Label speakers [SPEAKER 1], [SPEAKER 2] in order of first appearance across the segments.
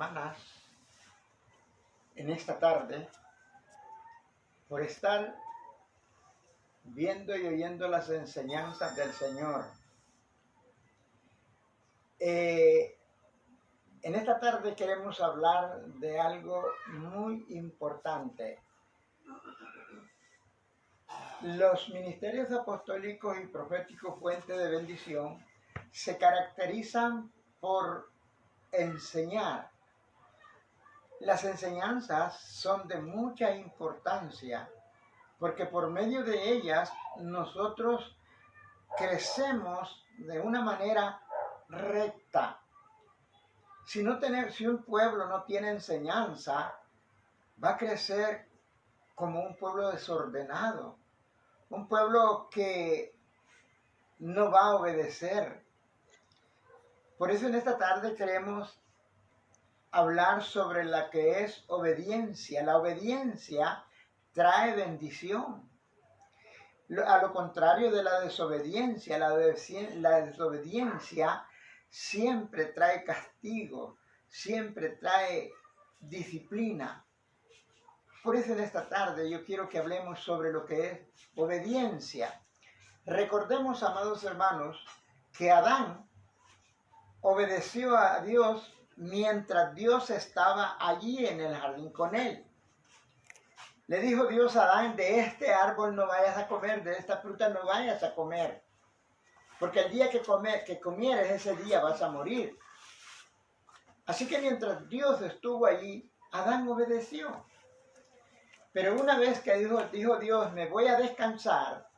[SPEAKER 1] hermanas en esta tarde por estar viendo y oyendo las enseñanzas del Señor. En esta tarde queremos hablar de algo muy importante. Los ministerios apostólicos y proféticos Fuente de Bendición se caracterizan por enseñar. Las enseñanzas son de mucha importancia porque por medio de ellas nosotros crecemos de una manera recta. Si un pueblo no tiene enseñanza, va a crecer como un pueblo desordenado, un pueblo que no va a obedecer. Por eso en esta tarde queremos hablar sobre la que es obediencia. La obediencia trae bendición. A lo contrario de la desobediencia, la desobediencia siempre trae castigo, siempre trae disciplina. Por eso en esta tarde yo quiero que hablemos sobre lo que es obediencia. Recordemos, amados hermanos, que Adán obedeció a Dios mientras Dios estaba allí en el jardín con él. Le dijo Dios a Adán: de este árbol no vayas a comer, de esta fruta no vayas a comer, porque el día que comieres, ese día vas a morir. Así que mientras Dios estuvo allí, Adán obedeció. Pero una vez que dijo Dios: me voy a descansar,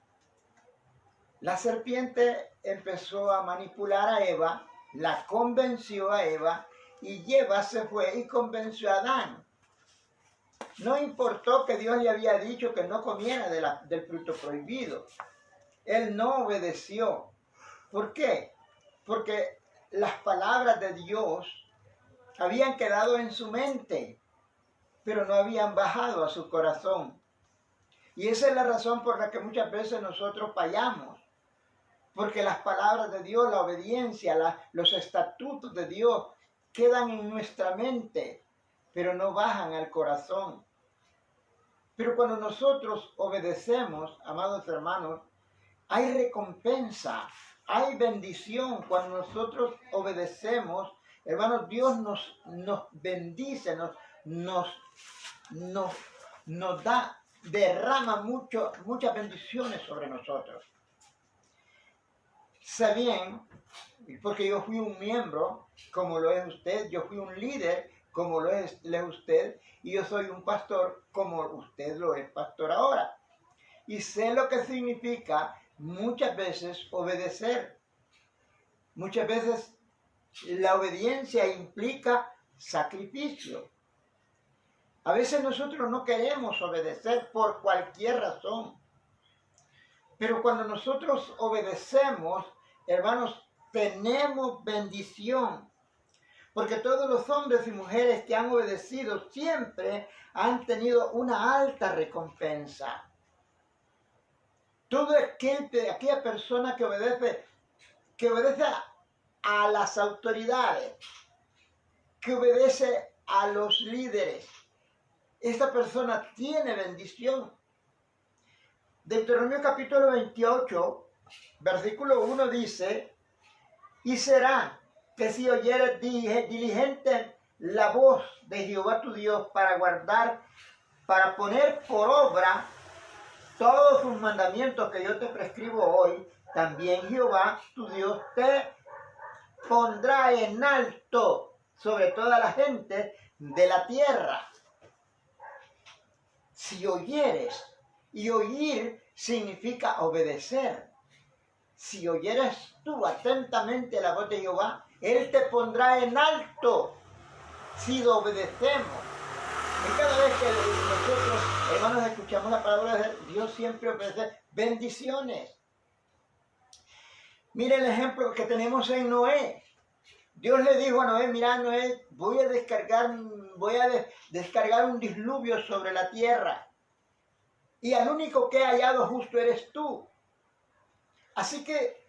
[SPEAKER 1] la serpiente empezó a manipular a Eva, la convenció a Eva, y Eva se fue y convenció a Adán. No importó que Dios le había dicho que no comiera del fruto prohibido. Él no obedeció. ¿Por qué? Porque las palabras de Dios habían quedado en su mente, pero no habían bajado a su corazón. Y esa es la razón por la que muchas veces nosotros fallamos. Porque las palabras de Dios, la obediencia, los estatutos de Dios quedan en nuestra mente, pero no bajan al corazón. Pero cuando nosotros obedecemos, amados hermanos, hay recompensa, hay bendición. Cuando nosotros obedecemos, hermanos, Dios nos bendice, nos da, derrama muchas bendiciones sobre nosotros. Sé bien, porque yo fui un miembro, como lo es usted, yo fui un líder, como lo es usted, y yo soy un pastor, como usted lo es pastor ahora. Y sé lo que significa muchas veces obedecer. Muchas veces la obediencia implica sacrificio. A veces nosotros no queremos obedecer por cualquier razón. Pero cuando nosotros obedecemos, hermanos, tenemos bendición. Porque todos los hombres y mujeres que han obedecido siempre han tenido una alta recompensa. Toda aquella persona que obedece a las autoridades, que obedece a los líderes, esta persona tiene bendición. Deuteronomio capítulo 28, versículo 1 dice: y será que si oyeres diligente la voz de Jehová tu Dios para poner por obra todos sus mandamientos que yo te prescribo hoy, también Jehová tu Dios te pondrá en alto sobre toda la gente de la tierra. Si oyeres, y oír significa obedecer. Si oyeres tú atentamente la voz de Jehová, Él te pondrá en alto si lo obedecemos. Y cada vez que nosotros, hermanos, escuchamos la palabra de Dios, siempre ofrece bendiciones. Mire el ejemplo que tenemos en Noé. Dios le dijo a Noé: mira, Noé, voy a descargar un diluvio sobre la tierra. Y al único que he hallado justo eres tú. Así que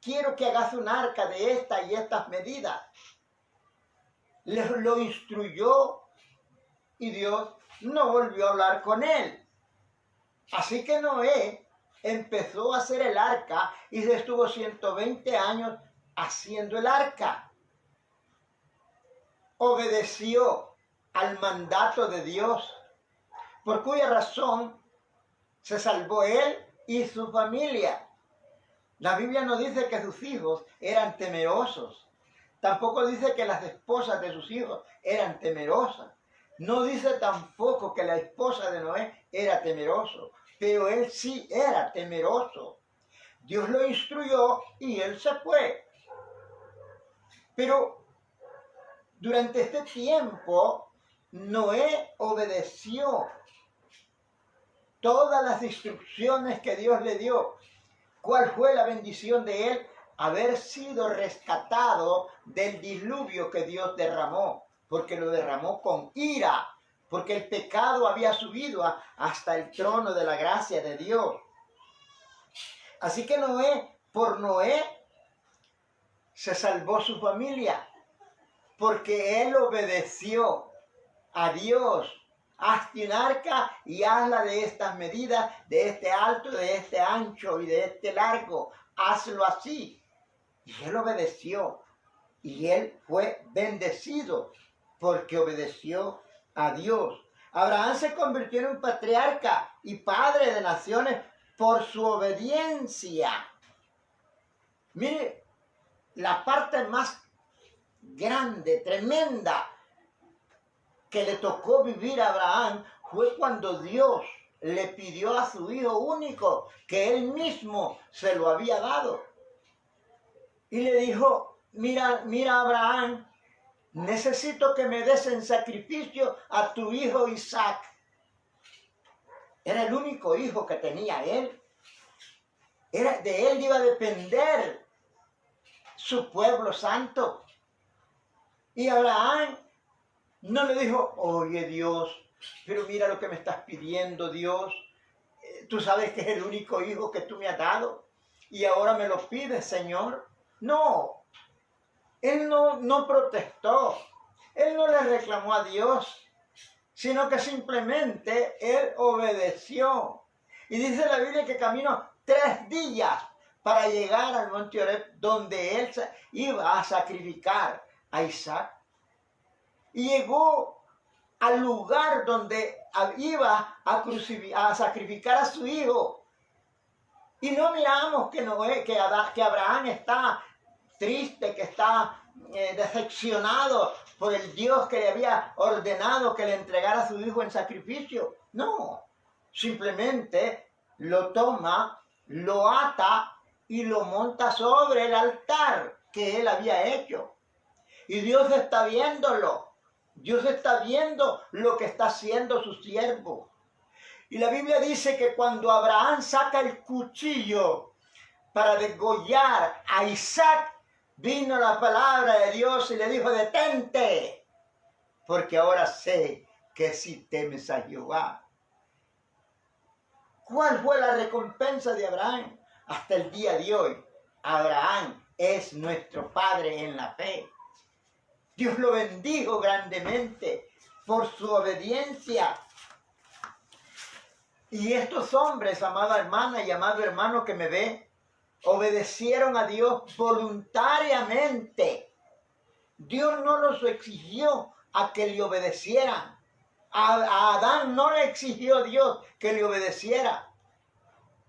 [SPEAKER 1] quiero que hagas un arca de esta y estas medidas. lo instruyó y Dios no volvió a hablar con él. Así que Noé empezó a hacer el arca y se estuvo 120 años haciendo el arca. Obedeció al mandato de Dios, por cuya razón se salvó él y su familia. La Biblia no dice que sus hijos eran temerosos. Tampoco dice que las esposas de sus hijos eran temerosas. No dice tampoco que la esposa de Noé era temeroso, pero él sí era temeroso. Dios lo instruyó y él se fue. Pero durante este tiempo, Noé obedeció todas las instrucciones que Dios le dio. ¿Cuál fue la bendición de él? Haber sido rescatado del diluvio que Dios derramó, porque lo derramó con ira, porque el pecado había subido hasta el trono de la gracia de Dios. Así que por Noé, se salvó su familia, porque él obedeció a Dios. Hazte un arca y hazla de estas medidas, de este alto, de este ancho y de este largo. Hazlo así. Y él obedeció. Y él fue bendecido porque obedeció a Dios. Abraham se convirtió en un patriarca y padre de naciones por su obediencia. Mire, la parte más grande, tremenda, que le tocó vivir a Abraham fue cuando Dios le pidió a su hijo único, que él mismo se lo había dado. Y le dijo, mira Abraham, necesito que me des en sacrificio a tu hijo Isaac. Era el único hijo que tenía él. De él iba a depender su pueblo santo. Y Abraham no le dijo, oye Dios, pero mira lo que me estás pidiendo, Dios. Tú sabes que es el único hijo que tú me has dado y ahora me lo pides, Señor. No, él no protestó, él no le reclamó a Dios, sino que simplemente él obedeció. Y dice la Biblia que caminó 3 días para llegar al monte Oreb, donde él iba a sacrificar a Isaac. Y llegó al lugar donde iba a sacrificar a su hijo. Y no miramos que Abraham está triste, que está decepcionado por el Dios que le había ordenado que le entregara a su hijo en sacrificio. No, simplemente lo toma, lo ata y lo monta sobre el altar que él había hecho. Y Dios está viéndolo. Dios está viendo lo que está haciendo su siervo. Y la Biblia dice que cuando Abraham saca el cuchillo para degollar a Isaac, vino la palabra de Dios y le dijo, detente, porque ahora sé que si temes a Jehová. ¿Cuál fue la recompensa de Abraham? Hasta el día de hoy, Abraham es nuestro padre en la fe. Dios lo bendijo grandemente por su obediencia. Y estos hombres, amada hermana y amado hermano que me ve, obedecieron a Dios voluntariamente. Dios no los exigió a que le obedecieran. A Adán no le exigió Dios que le obedeciera.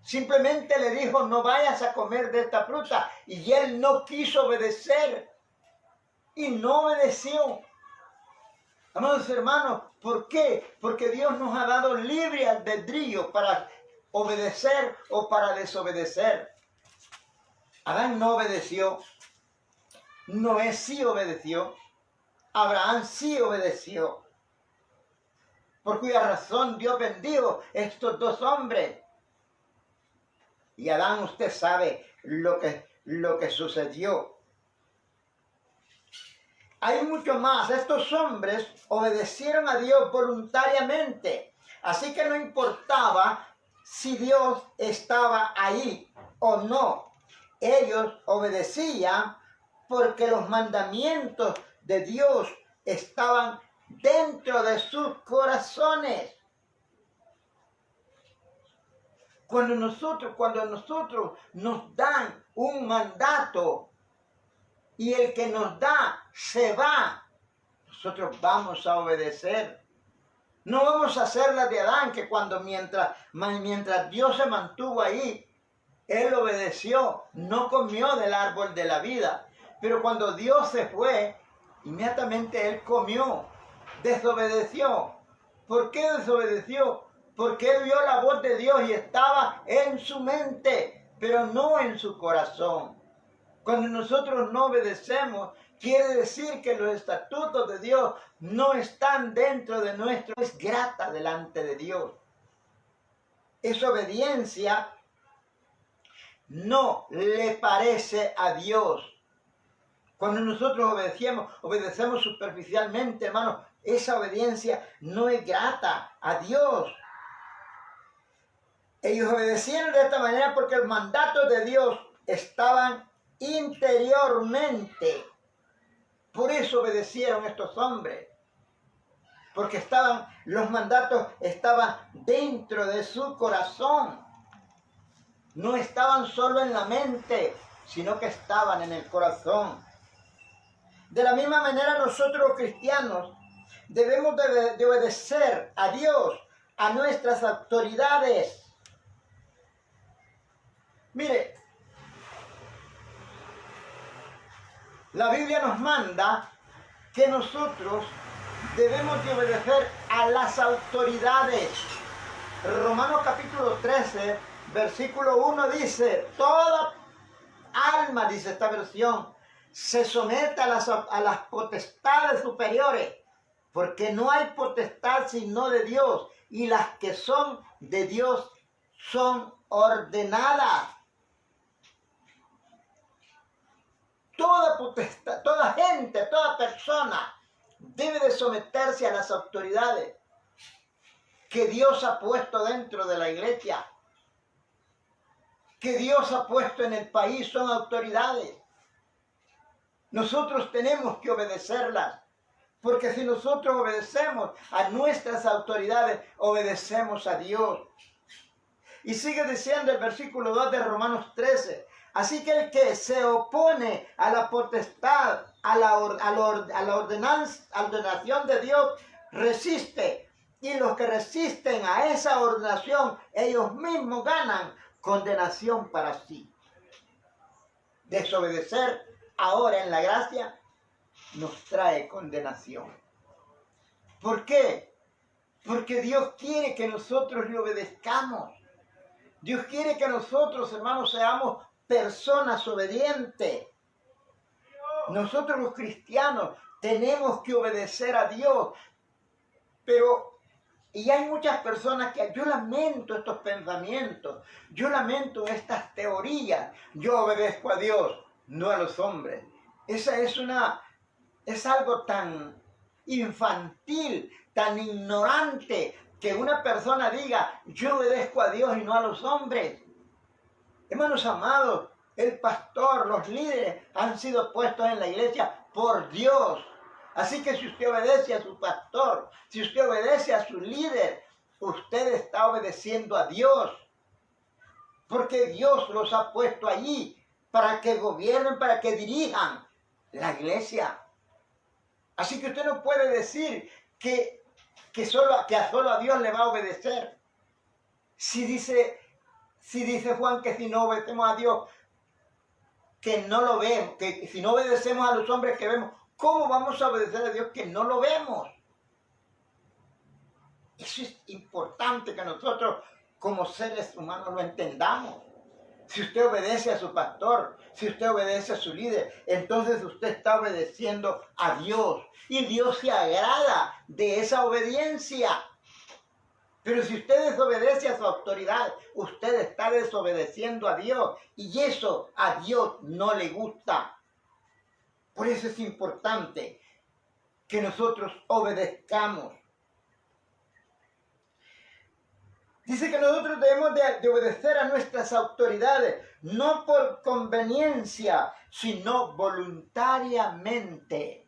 [SPEAKER 1] Simplemente le dijo, no vayas a comer de esta fruta. Y él no quiso obedecer. Y no obedeció. Amados hermanos, ¿por qué? Porque Dios nos ha dado libre albedrío para obedecer o para desobedecer. Adán no obedeció. Noé sí obedeció. Abraham sí obedeció. Por cuya razón Dios bendijo estos 2 hombres. Y Adán, usted sabe lo que sucedió. Hay mucho más. Estos hombres obedecieron a Dios voluntariamente. Así que no importaba si Dios estaba ahí o no. Ellos obedecían porque los mandamientos de Dios estaban dentro de sus corazones. Cuando nosotros nos dan un mandato y el que nos da se va, nosotros vamos a obedecer. No vamos a hacer la de Adán, que mientras Dios se mantuvo ahí, él obedeció, no comió del árbol de la vida. Pero cuando Dios se fue, inmediatamente él comió, desobedeció. ¿Por qué desobedeció? Porque él vio la voz de Dios y estaba en su mente, pero no en su corazón. Cuando nosotros no obedecemos, quiere decir que los estatutos de Dios no están dentro de nuestro. Es grata delante de Dios. Esa obediencia no le parece a Dios. Cuando nosotros obedecemos superficialmente, hermano, esa obediencia no es grata a Dios. Ellos obedecieron de esta manera porque los mandatos de Dios estaban interiormente. Por eso obedecieron estos hombres. Porque los mandatos estaban dentro de su corazón. No estaban solo en la mente, sino que estaban en el corazón. De la misma manera nosotros los cristianos debemos de obedecer a Dios, a nuestras autoridades. Mire, la Biblia nos manda que nosotros debemos de obedecer a las autoridades. Romanos capítulo 13, versículo 1 dice, toda alma, dice esta versión, se someta a las potestades superiores, porque no hay potestad sino de Dios, y las que son de Dios son ordenadas. Toda potestad, toda gente, toda persona debe de someterse a las autoridades que Dios ha puesto dentro de la iglesia, que Dios ha puesto en el país, son autoridades. Nosotros tenemos que obedecerlas, porque si nosotros obedecemos a nuestras autoridades, obedecemos a Dios. Y sigue diciendo el versículo 2 de Romanos 13, así que el que se opone a la potestad, a la ordenación de Dios, resiste. Y los que resisten a esa ordenación, ellos mismos ganan condenación para sí. Desobedecer ahora en la gracia nos trae condenación. ¿Por qué? Porque Dios quiere que nosotros le obedezcamos. Dios quiere que nosotros, hermanos, seamos personas obedientes. Nosotros los cristianos tenemos que obedecer a Dios. Y hay muchas personas que yo lamento estos pensamientos, yo lamento estas teorías. Yo obedezco a Dios, no a los hombres. Es algo tan infantil, tan ignorante, que una persona diga, yo obedezco a Dios y no a los hombres. Hermanos amados, el pastor, los líderes han sido puestos en la iglesia por Dios. Así que si usted obedece a su pastor, si usted obedece a su líder, usted está obedeciendo a Dios. Porque Dios los ha puesto allí para que gobiernen, para que dirijan la iglesia. Así que usted no puede decir que solo a Dios le va a obedecer. Si dice Juan que si no obedecemos a Dios, que no lo vemos, que si no obedecemos a los hombres que vemos, ¿cómo vamos a obedecer a Dios que no lo vemos? Eso es importante que nosotros como seres humanos lo entendamos. Si usted obedece a su pastor, si usted obedece a su líder, entonces usted está obedeciendo a Dios. Y Dios se agrada de esa obediencia. Pero si usted desobedece a su autoridad, usted está desobedeciendo a Dios. Y eso a Dios no le gusta. Por eso es importante que nosotros obedezcamos. Dice que nosotros debemos de obedecer a nuestras autoridades, no por conveniencia, sino voluntariamente.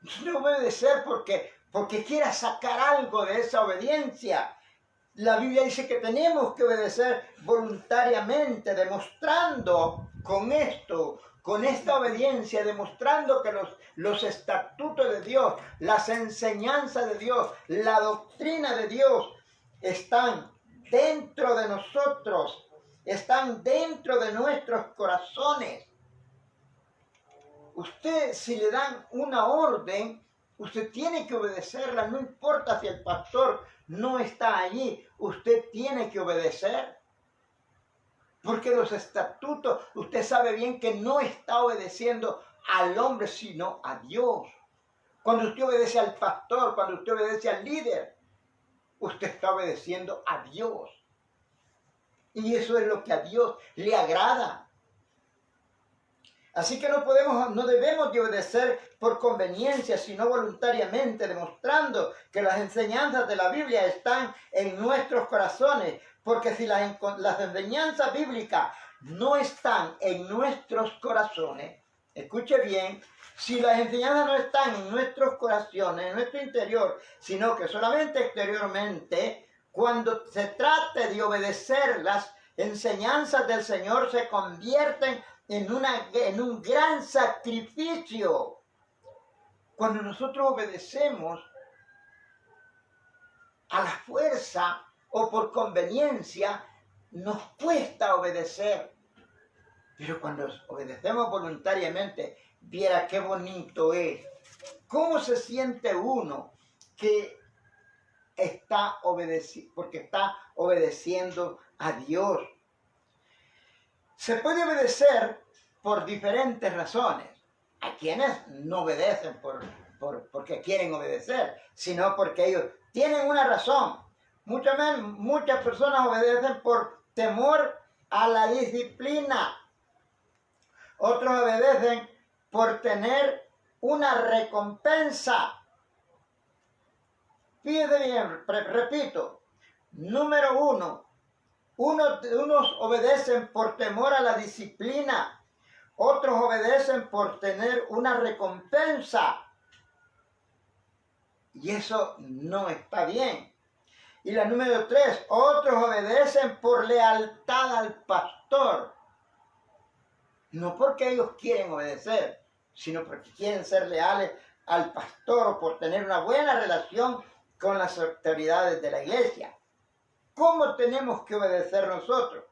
[SPEAKER 1] No obedecer porque quiera sacar algo de esa obediencia. La Biblia dice que tenemos que obedecer voluntariamente, demostrando con esto, con esta obediencia, demostrando que los estatutos de Dios, las enseñanzas de Dios, la doctrina de Dios están dentro de nosotros, están dentro de nuestros corazones. Usted, si le dan una orden, usted tiene que obedecerla, no importa si el pastor no está allí, usted tiene que obedecer. Porque los estatutos, usted sabe bien que no está obedeciendo al hombre, sino a Dios. Cuando usted obedece al pastor, cuando usted obedece al líder, usted está obedeciendo a Dios. Y eso es lo que a Dios le agrada. Así que no debemos de obedecer por conveniencia, sino voluntariamente, demostrando que las enseñanzas de la Biblia están en nuestros corazones. Porque si las enseñanzas bíblicas no están en nuestros corazones, escuche bien, si las enseñanzas no están en nuestros corazones, en nuestro interior, sino que solamente exteriormente, cuando se trate de obedecer las enseñanzas del Señor, se convierten en un gran sacrificio. Cuando nosotros obedecemos a la fuerza o por conveniencia, nos cuesta obedecer. Pero cuando obedecemos voluntariamente, viera qué bonito es. ¿Cómo se siente uno que está obedeciendo, porque está obedeciendo a Dios? Se puede obedecer por diferentes razones. Hay quienes no obedecen porque quieren obedecer, sino porque ellos tienen una razón. Muchas personas obedecen por temor a la disciplina. Otros obedecen por tener una recompensa. Fíjense bien, repito. Número uno. Unos obedecen por temor a la disciplina, otros obedecen por tener una recompensa. Y eso no está bien. Y la número 3, otros obedecen por lealtad al pastor. No porque ellos quieren obedecer, sino porque quieren ser leales al pastor o por tener una buena relación con las autoridades de la iglesia. ¿Cómo tenemos que obedecer nosotros?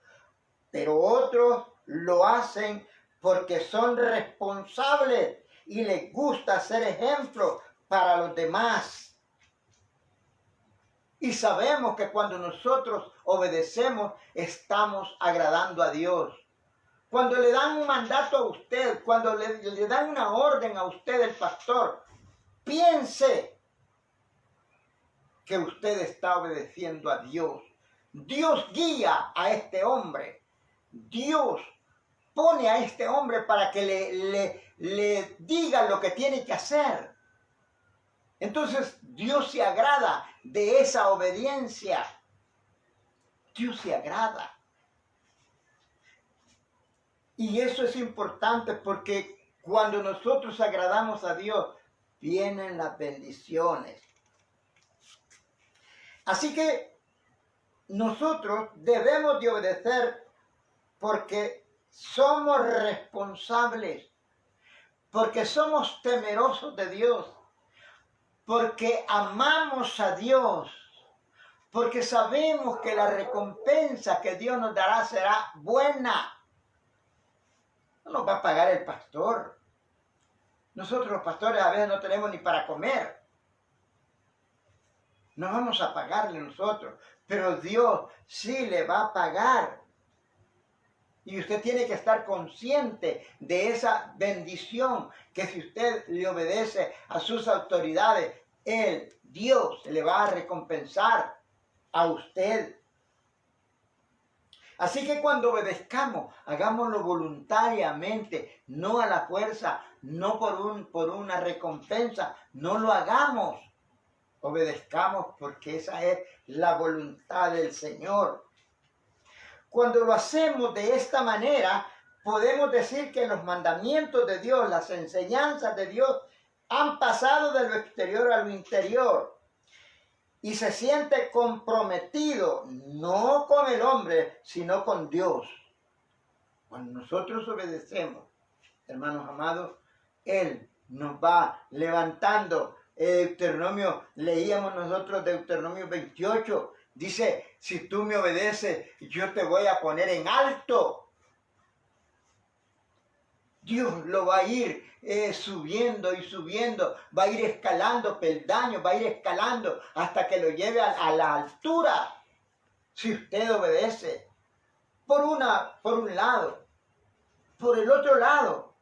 [SPEAKER 1] Pero otros lo hacen porque son responsables y les gusta ser ejemplo para los demás. Y sabemos que cuando nosotros obedecemos, estamos agradando a Dios. Cuando le dan un mandato a usted, cuando le dan una orden a usted, el pastor, piense que usted está obedeciendo a Dios. Dios guía a este hombre. Dios pone a este hombre para que le diga lo que tiene que hacer. Entonces Dios se agrada de esa obediencia. Dios se agrada. Y eso es importante porque cuando nosotros agradamos a Dios, vienen las bendiciones. Así que nosotros debemos de obedecer porque somos responsables, porque somos temerosos de Dios, porque amamos a Dios, porque sabemos que la recompensa que Dios nos dará será buena. No nos va a pagar el pastor. Nosotros los pastores a veces no tenemos ni para comer. No vamos a pagarle nosotros, pero Dios sí le va a pagar. Y usted tiene que estar consciente de esa bendición, que si usted le obedece a sus autoridades, Dios, le va a recompensar a usted. Así que cuando obedezcamos, hagámoslo voluntariamente, no a la fuerza, no por una recompensa, no lo hagamos. Obedezcamos porque esa es la voluntad del Señor. Cuando lo hacemos de esta manera, podemos decir que los mandamientos de Dios, las enseñanzas de Dios, han pasado de lo exterior a lo interior y se siente comprometido no con el hombre, sino con Dios. Cuando nosotros obedecemos, hermanos amados, Él nos va levantando. Deuteronomio, leíamos nosotros Deuteronomio 28, dice, si tú me obedeces, yo te voy a poner en alto. Dios lo va a ir subiendo y subiendo, va a ir escalando peldaños, va a ir escalando hasta que lo lleve a la altura. Si usted obedece por un lado, por el otro lado,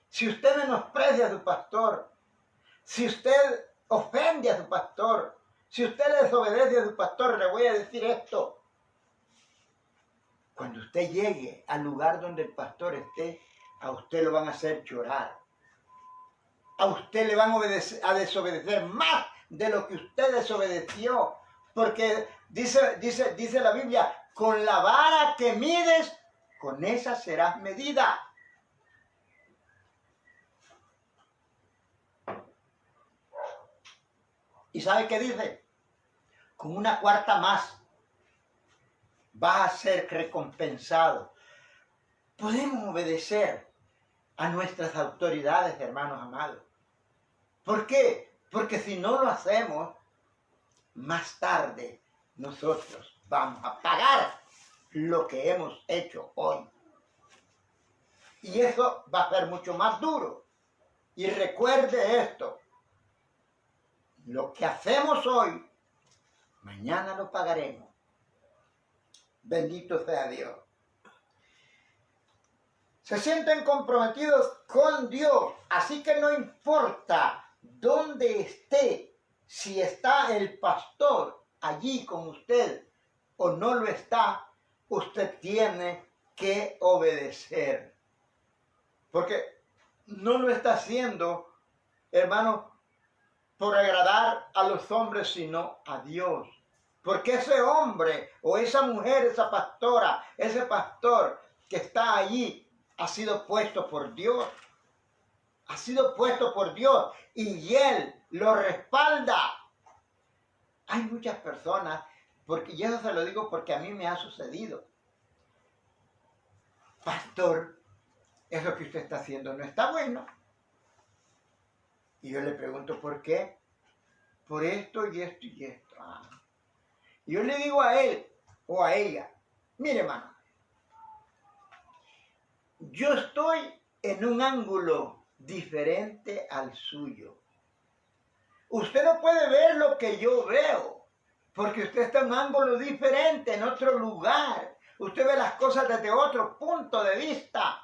[SPEAKER 1] si usted menosprecia a su pastor, si usted ofende a su pastor, si usted desobedece a su pastor, le voy a decir esto. Cuando usted llegue al lugar donde el pastor esté, a usted lo van a hacer llorar. A usted le van a desobedecer más de lo que usted desobedeció. Porque dice la Biblia, con la vara que mides, con esa serás medida. ¿Y sabe qué dice? Con una cuarta más va a ser recompensado. Podemos obedecer a nuestras autoridades, hermanos amados. ¿Por qué? Porque si no lo hacemos, más tarde nosotros vamos a pagar lo que hemos hecho hoy. Y eso va a ser mucho más duro. Y recuerde esto. Lo que hacemos hoy, mañana lo pagaremos. Bendito sea Dios. Se sienten comprometidos con Dios. Así que no importa dónde esté, si está el pastor allí con usted o no lo está, usted tiene que obedecer. Porque no lo está haciendo, hermano, por agradar a los hombres, sino a Dios. Porque ese hombre o esa mujer, esa pastora, ese pastor que está allí, ha sido puesto por Dios. Ha sido puesto por Dios y Él lo respalda. Hay muchas personas, y eso se lo digo porque a mí me ha sucedido. Pastor, eso que usted está haciendo no está bueno. Y yo le pregunto, ¿por qué? Por esto y esto y esto. Y yo le digo a él o a ella, mire, hermano, yo estoy en un ángulo diferente al suyo. Usted no puede ver lo que yo veo, porque usted está en un ángulo diferente, en otro lugar. Usted ve las cosas desde otro punto de vista.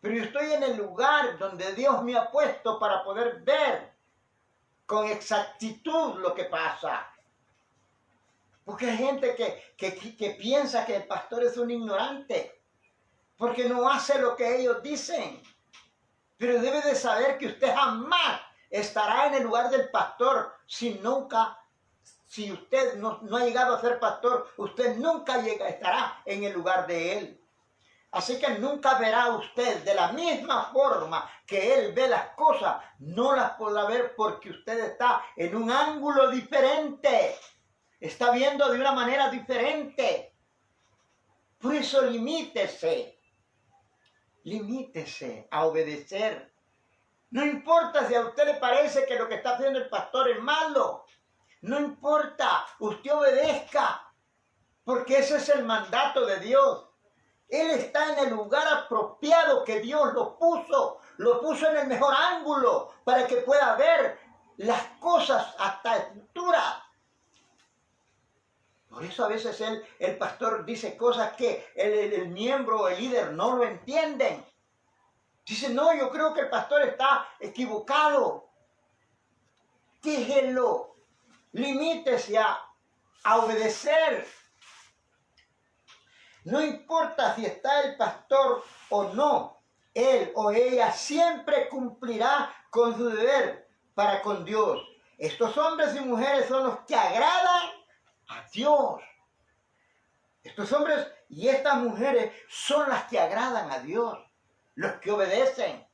[SPEAKER 1] Pero yo estoy en el lugar donde Dios me ha puesto para poder ver con exactitud lo que pasa. Porque hay gente que piensa que el pastor es un ignorante, porque no hace lo que ellos dicen. Pero debe de saber que usted jamás estará en el lugar del pastor si usted no ha llegado a ser pastor, usted nunca estará en el lugar de él. Así que nunca verá usted de la misma forma que él ve las cosas, no las podrá ver porque usted está en un ángulo diferente, está viendo de una manera diferente. Por eso limítese a obedecer. No importa si a usted le parece que lo que está haciendo el pastor es malo, no importa, usted obedezca, porque ese es el mandato de Dios. Él está en el lugar apropiado que Dios lo puso en el mejor ángulo para que pueda ver las cosas hasta altura. Por eso a veces el pastor dice cosas que el miembro o el líder no lo entienden. Dice, no, yo creo que el pastor está equivocado. Déjelo, limítese a obedecer. No importa si está el pastor o no, él o ella siempre cumplirá con su deber para con Dios. Estos hombres y mujeres son los que agradan a Dios. Estos hombres y estas mujeres son las que agradan a Dios, los que obedecen.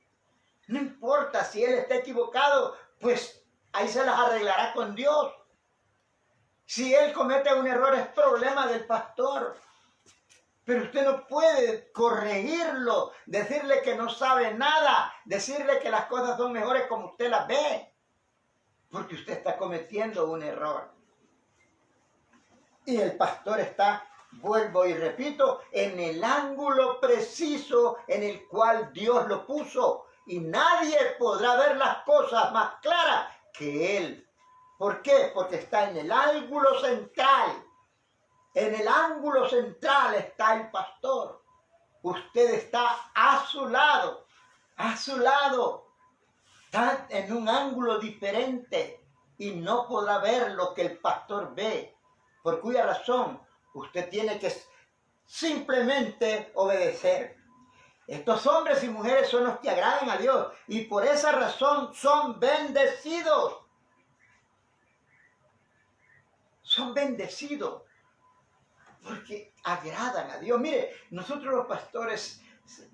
[SPEAKER 1] No importa si él está equivocado, pues ahí se las arreglará con Dios. Si él comete un error es problema del pastor. Pero usted no puede corregirlo, decirle que no sabe nada, decirle que las cosas son mejores como usted las ve, porque usted está cometiendo un error. Y el pastor está, vuelvo y repito, en el ángulo preciso en el cual Dios lo puso. Y nadie podrá ver las cosas más claras que él. ¿Por qué? Porque está en el ángulo central. En el ángulo central está el pastor. Usted está a su lado. A su lado. Está en un ángulo diferente y no podrá ver lo que el pastor ve. Por cuya razón usted tiene que simplemente obedecer. Estos hombres y mujeres son los que agradan a Dios y por esa razón son bendecidos. Son bendecidos porque agradan a Dios. Mire, nosotros los pastores,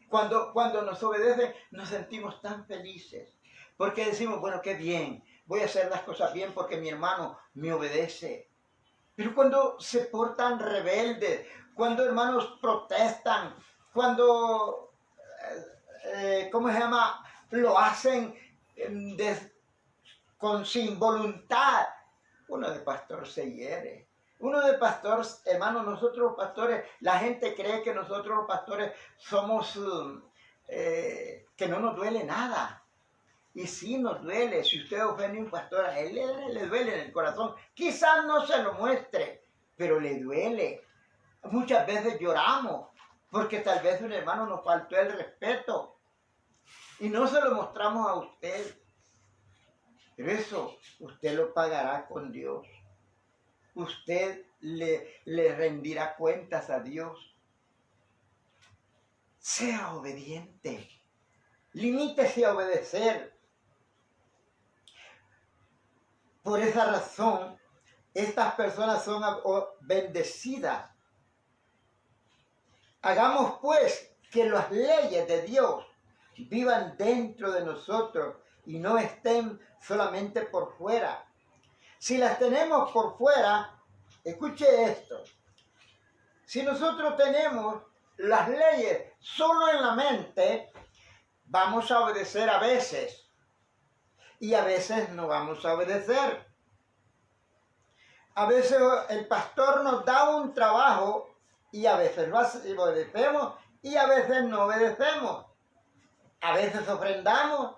[SPEAKER 1] cuando nos obedecen, nos sentimos tan felices. Porque decimos, bueno, qué bien, voy a hacer las cosas bien porque mi hermano me obedece. Pero cuando se portan rebeldes, cuando hermanos protestan, cuando, ¿cómo se llama? Lo hacen sin voluntad. Uno de pastor se hiere. Uno de pastor, hermanos, nosotros los pastores, la gente cree que nosotros los pastores somos, que no nos duele nada. Y sí nos duele, si usted ofende a un pastor, a él le duele en el corazón. Quizás no se lo muestre, pero le duele. Muchas veces lloramos, porque tal vez un hermano nos faltó el respeto. Y no se lo mostramos a usted. Pero eso usted lo pagará con Dios. Usted le rendirá cuentas a Dios. Sea obediente. Limítese a obedecer. Por esa razón, estas personas son bendecidas. Hagamos pues que las leyes de Dios vivan dentro de nosotros y no estén solamente por fuera. Si las tenemos por fuera, escuche esto. Si nosotros tenemos las leyes solo en la mente, vamos a obedecer a veces. Y a veces no vamos a obedecer. A veces el pastor nos da un trabajo y a veces lo obedecemos y a veces no obedecemos. A veces ofrendamos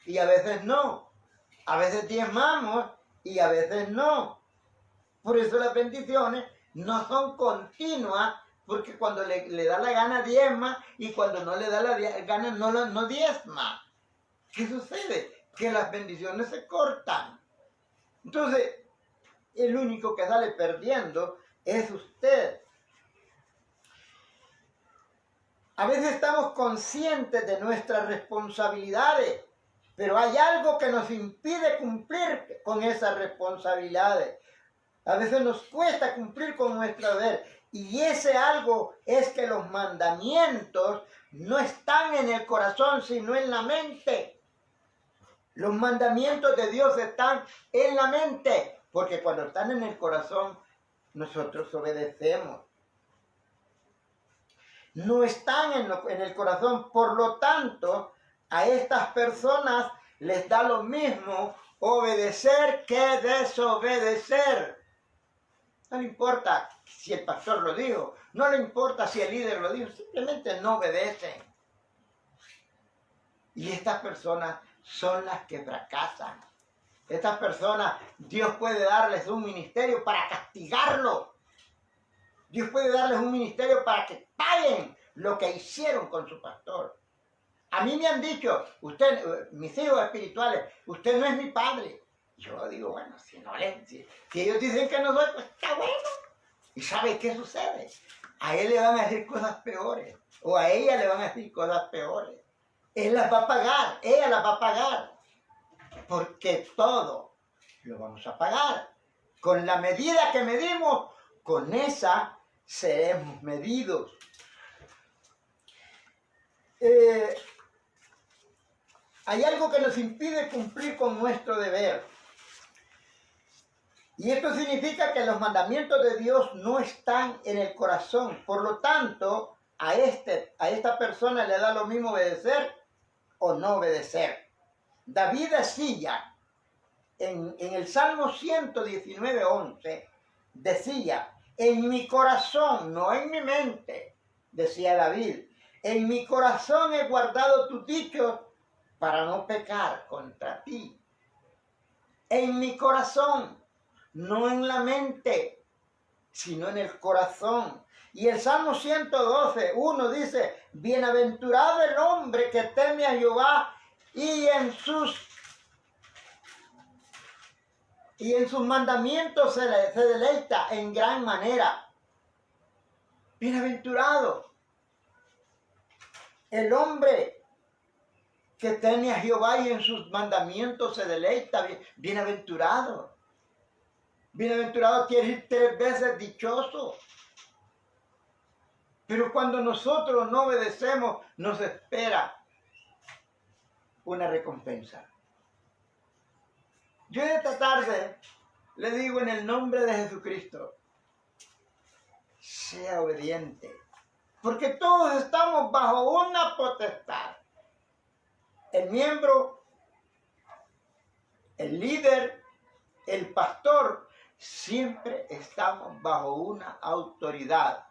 [SPEAKER 1] y a veces no. A veces diezmamos y a veces no. Por eso las bendiciones no son continuas, porque cuando le da la gana diezma y cuando no le da la gana no diezma. ¿Qué sucede? Que las bendiciones se cortan. Entonces, el único que sale perdiendo es usted. A veces estamos conscientes de nuestras responsabilidades, pero hay algo que nos impide cumplir con esas responsabilidades. A veces nos cuesta cumplir con nuestro deber. Y ese algo es que los mandamientos no están en el corazón, sino en la mente. Los mandamientos de Dios están en la mente, porque cuando están en el corazón, nosotros obedecemos. No están en el corazón, por lo tanto, a estas personas les da lo mismo obedecer que desobedecer. No le importa si el pastor lo dijo, no le importa si el líder lo dijo, simplemente no obedecen. Y estas personas son las que fracasan. Estas personas, Dios puede darles un ministerio para castigarlos. Dios puede darles un ministerio para que paguen lo que hicieron con su pastor. A mí me han dicho, usted, mis hijos espirituales, usted no es mi padre. Yo digo, bueno, si ellos dicen que no soy, pues está bueno. ¿Y sabe qué sucede? A él le van a decir cosas peores, o a ella le van a decir cosas peores. Él las va a pagar, ella las va a pagar, porque todo lo vamos a pagar. Con la medida que medimos, con esa seremos medidos. hay algo que nos impide cumplir con nuestro deber. Y esto significa que los mandamientos de Dios no están en el corazón. Por lo tanto, a esta persona le da lo mismo obedecer o no obedecer. David decía en el Salmo 119:11, decía, en mi corazón, no en mi mente, decía David, en mi corazón he guardado tus dichos para no pecar contra ti. En mi corazón, no en la mente, sino en el corazón. Y el Salmo 112:1 dice, bienaventurado el hombre que teme a Jehová y en sus mandamientos se deleita en gran manera. Bienaventurado el hombre que teme a Jehová y en sus mandamientos se deleita. Bienaventurado. Bienaventurado quiere decir 3 veces dichoso. Pero cuando nosotros no obedecemos, nos espera una recompensa. Yo esta tarde le digo en el nombre de Jesucristo, sea obediente, porque todos estamos bajo una potestad. El miembro, el líder, el pastor, siempre estamos bajo una autoridad.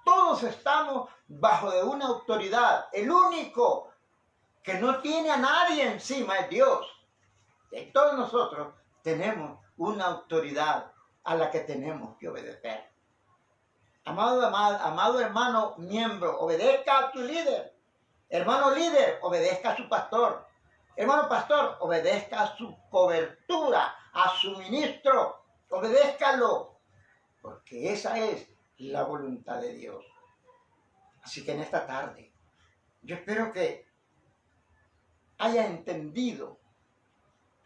[SPEAKER 1] Todos estamos bajo de una autoridad. El único que no tiene a nadie encima es Dios. Y todos nosotros tenemos una autoridad a la que tenemos que obedecer. Amado hermano miembro, obedezca a tu líder. Hermano líder, obedezca a su pastor. Hermano pastor, obedezca a su cobertura, a su ministro. Obedézcalo, porque esa es la voluntad de Dios. Así que en esta tarde, yo espero que haya entendido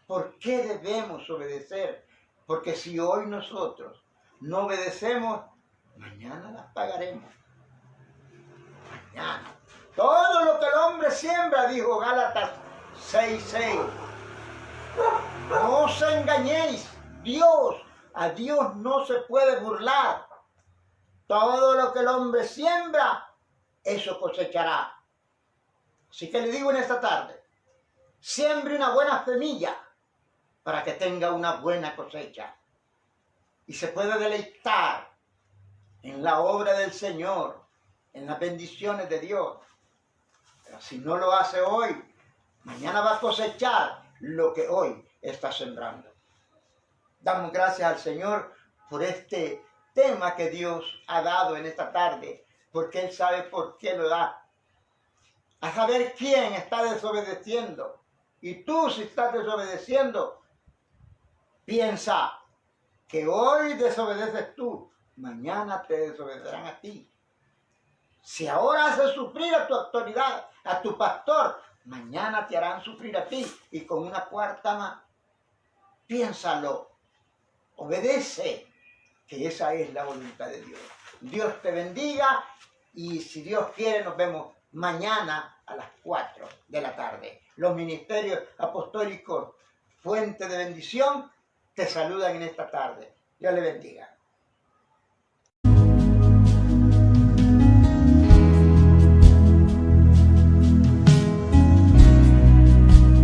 [SPEAKER 1] por qué debemos obedecer. Porque si hoy nosotros no obedecemos, mañana las pagaremos. Mañana. Todo lo que el hombre siembra, dijo Gálatas 6:6. No os engañéis, a Dios no se puede burlar. Todo lo que el hombre siembra, eso cosechará. Así que le digo en esta tarde, siembre una buena semilla para que tenga una buena cosecha. Y se puede deleitar en la obra del Señor, en las bendiciones de Dios. Pero si no lo hace hoy, mañana va a cosechar lo que hoy está sembrando. Damos gracias al Señor por este tema que Dios ha dado en esta tarde, porque Él sabe por qué lo da. A saber quién está desobedeciendo. Y tú, si estás desobedeciendo, piensa que hoy desobedeces tú, mañana te desobedecerán a ti. Si ahora haces sufrir a tu autoridad, a tu pastor, mañana te harán sufrir a ti. Y con una cuarta más, piénsalo, obedece, que esa es la voluntad de Dios. Dios te bendiga y si Dios quiere nos vemos mañana a las 4 de la tarde. Los ministerios apostólicos Fuente de Bendición te saludan en esta tarde. Dios le bendiga.